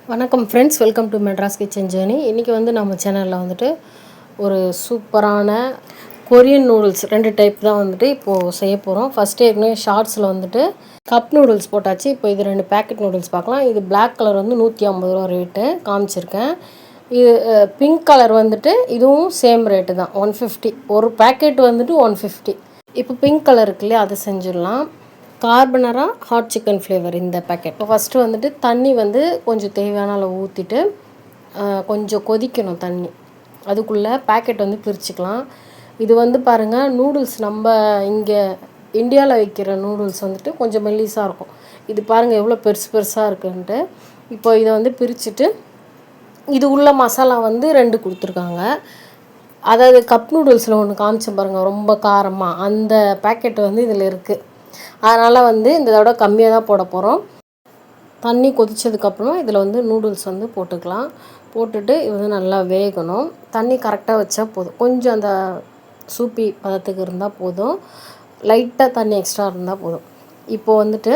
வணக்கம் friends, welcome to Madras kitchen journey. இன்றைக்கி வந்து நம்ம சேனலில் வந்துட்டு ஒரு சூப்பரான கொரியன் நூடுல்ஸ் 2 டைப் தான் வந்துட்டு இப்போது செய்ய போகிறோம். ஃபஸ்ட்டு ஏற்கனவே ஷார்ட்ஸில் வந்துட்டு கப் நூடுல்ஸ் போட்டாச்சு. இப்போ இது 2 பேக்கெட் நூடுல்ஸ் பார்க்கலாம். இது பிளாக் கலர் வந்து 150 ரூபா ரேட்டு காமிச்சிருக்கேன். இது பிங்க் கலர் வந்துட்டு இதுவும் சேம் ரேட்டு தான், 150. ஒரு பேக்கெட் வந்துட்டு 150. இப்போ பிங்க் கலர் இருக்கு இல்லையா, அதை செஞ்சிடலாம். கார்பனரா ஹாட் சிக்கன் ஃப்ளேவர் இந்த பேக்கெட். இப்போ ஃபஸ்ட்டு வந்துட்டு தண்ணி வந்து கொஞ்சம் தேவையான அளவு ஊற்றிட்டு கொஞ்சம் கொதிக்கணும் தண்ணி. அதுக்குள்ளே பேக்கெட் வந்து பிரிச்சுக்கலாம். இது வந்து பாருங்கள், நூடுல்ஸ் நம்ம இங்கே இந்தியாவில் வைக்கிற நூடுல்ஸ் வந்துட்டு கொஞ்சம் மெல்லிஸாக இருக்கும். இது பாருங்கள் எவ்வளோ பெருசு பெருசாக இருக்குன்ட்டு. இப்போ இதை வந்து பிரிச்சுட்டு இது உள்ள மசாலா வந்து 2 கொடுத்துருக்காங்க. அதாவது கப் நூடுல்ஸில் ஒன்று காமிச்சேன் பாருங்கள், ரொம்ப காரமாக, அந்த பேக்கெட் வந்து இதில் இருக்குது. அதனால் வந்து இந்த தடவை கம்மியாக தான் போட போகிறோம். தண்ணி கொதித்ததுக்கப்புறம் இதில் வந்து நூடுல்ஸ் வந்து போட்டுக்கலாம். போட்டுட்டு இது வந்து நல்லா வேகணும். தண்ணி கரெக்டாக வச்சா போதும். கொஞ்சம் அந்த சூப்பி பதத்துக்கு இருந்தால் போதும். லைட்டாக தண்ணி எக்ஸ்ட்ரா இருந்தால் போதும். இப்போது வந்துட்டு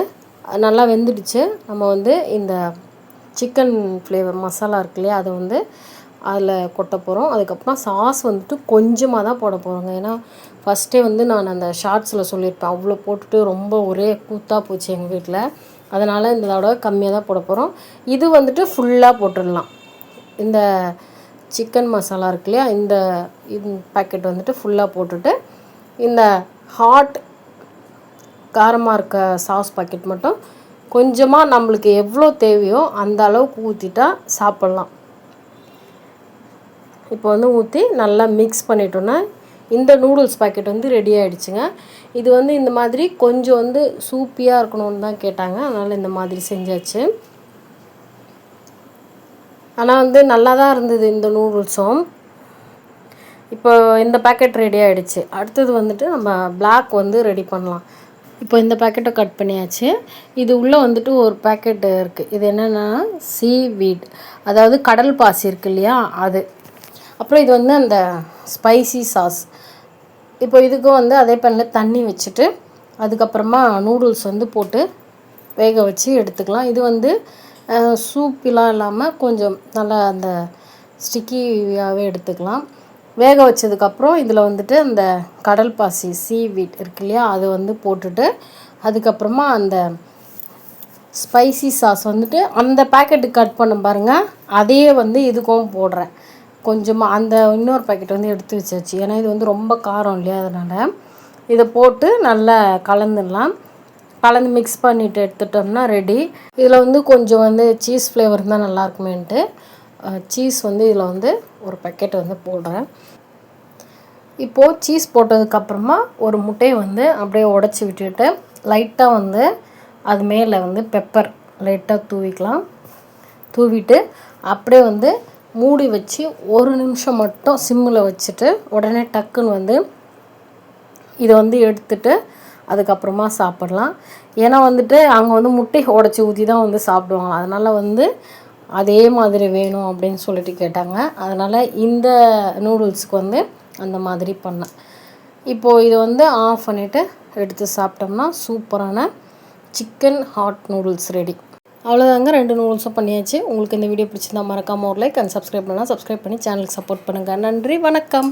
நல்லா வெந்துடுச்சு. நம்ம வந்து இந்த சிக்கன் ஃப்ளேவர் மசாலா இருக்கு இல்லையா, அதை வந்து அதில் கொட்ட போகிறோம். அதுக்கப்புறம் சாஸ் வந்துட்டு கொஞ்சமாக தான் போட போகிறோங்க. ஏன்னா ஃபஸ்ட்டே வந்து நான் அந்த ஷார்ட்ஸில் சொல்லியிருப்பேன், அவ்வளோ போட்டுட்டு ரொம்ப ஒரே கூத்தாக போச்சு எங்கள் வீட்டில். அதனால் இந்த தடவை கம்மியாக தான் போட போகிறோம். இது வந்துட்டு ஃபுல்லாக போட்டுடலாம். இந்த சிக்கன் மசாலா இருக்கு இல்லையா, இந்த பேக்கெட் வந்துட்டு ஃபுல்லாக போட்டுட்டு இந்த ஹாட் காரமாக இருக்க சாஸ் பாக்கெட் மட்டும் கொஞ்சமாக நம்மளுக்கு எவ்வளோ தேவையோ அந்த அளவுக்கு ஊற்றிட்டா சாப்பிட்லாம். இப்போ வந்து ஊற்றி நல்லா மிக்ஸ் பண்ணிட்டோன்னா இந்த நூடுல்ஸ் பாக்கெட் வந்து ரெடி ஆகிடுச்சுங்க. இது வந்து இந்த மாதிரி கொஞ்சம் வந்து சூப்பியாக இருக்கணும்னு தான் கேட்டாங்க, அதனால் இந்த மாதிரி செஞ்சாச்சு. ஆனால் வந்து நல்லா தான் இருந்தது இந்த நூடுல்ஸும். இப்போ இந்த பேக்கெட் ரெடி ஆகிடுச்சு. அடுத்தது வந்துட்டு நம்ம பிளாக் வந்து ரெடி பண்ணலாம். இப்போ இந்த பேக்கெட்டை கட் பண்ணியாச்சு. இது உள்ளே வந்துட்டு ஒரு பேக்கெட்டு இருக்குது. இது என்னென்னா சீவீட், அதாவது கடல் பாசி இருக்கு இல்லையா, அது. அப்புறம் இது வந்து அந்த ஸ்பைசி சாஸ். இப்போ இதுக்கும் வந்து அதே பேனில் தண்ணி வச்சுட்டு அதுக்கப்புறமா நூடுல்ஸ் வந்து போட்டு வேக வச்சு எடுத்துக்கலாம். இது வந்து சூப்பிலாம் இல்லாமல் கொஞ்சம் நல்லா அந்த ஸ்டிக்கியாகவே எடுத்துக்கலாம். வேக வச்சதுக்கப்புறம் இதில் வந்துட்டு அந்த கடல் பாசி சீவீட் இருக்கு இல்லையா, அது வந்து போட்டுட்டு அதுக்கப்புறமா அந்த ஸ்பைசி சாஸ் வந்துட்டு அந்த பேக்கெட்டு கட் பண்ண பாருங்கள், அதையே வந்து இதுக்கும் போடுறேன். கொஞ்சமாக அந்த இன்னொரு பேக்கெட் வந்து எடுத்து வச்சாச்சு. ஏன்னா இது வந்து ரொம்ப காரம் இல்லையா, அதனால் இதை போட்டு நல்லா கலந்துடலாம். கலந்து மிக்ஸ் பண்ணிவிட்டு எடுத்துட்டோம்னா ரெடி. இதில் வந்து கொஞ்சம் வந்து சீஸ் ஃப்ளேவர் இருந்தால் நல்லாயிருக்குமேன்ட்டு சீஸ் வந்து இதில் வந்து ஒரு பேக்கெட் வந்து போடுறேன். இப்போது சீஸ் போட்டதுக்கப்புறமா ஒரு முட்டையை வந்து அப்படியே உடச்சி விட்டுட்டு லைட்டாக வந்து அது மேலே வந்து பெப்பர் லைட்டாக தூவிக்கலாம். தூவிட்டு அப்படியே வந்து மூடி வச்சு 1 நிமிஷம் மட்டும் சிம்மில் வச்சுட்டு உடனே டக்குன்னு வந்து இதை வந்து எடுத்துட்டு அதுக்கப்புறமா சாப்பிட்லாம். ஏன்னா வந்துட்டு அங்கே வந்து முட்டை உடச்சி ஊற்றி தான் வந்து சாப்பிடுவாங்க. அதனால் வந்து அதே மாதிரி வேணும் அப்படின்னு சொல்லிட்டு கேட்டாங்க. அதனால் இந்த நூடுல்ஸுக்கு வந்து அந்த மாதிரி பண்ணேன். இப்போது இதை வந்து ஆஃப் பண்ணிவிட்டு எடுத்து சாப்பிட்டோம்னா சூப்பரான சிக்கன் ஹாட் நூடுல்ஸ் ரெடி. அவ்வளோதாங்க, 2 நூடுல்ஸும் பண்ணியாச்சு. உங்களுக்கு இந்த வீடியோ பிடிச்சிருந்தா மறக்காமல் ஒரு லைக் அண்ட் சப்ஸ்கிரைப் பண்ணால் சப்ஸ்கிரைப் பண்ணி சேனலுக்கு சப்போர்ட் பண்ணுங்கள். நன்றி, வணக்கம்.